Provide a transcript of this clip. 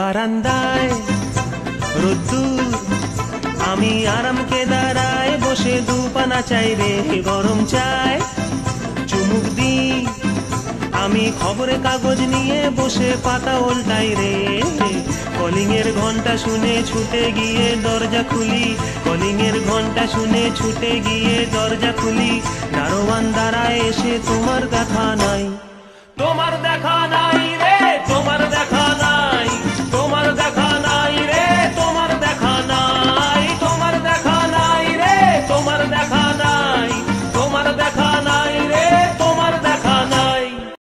বারান্দায় রোদ্দুর, আমি আরাম কেদারায় বসে দুপানা চাই রে গরম চায় চুমুক দি। আমি খবরের কাগজ নিয়ে বসে পাতা উল্টাই রে, কলিং এর ঘন্টা শুনে ছুটে গিয়ে দরজা খুলি, কলিং এর ঘন্টা শুনে ছুটে গিয়ে দরজা খুলি। দারোয়ান দাঁড়ায় এসে তোমার কথা নাই।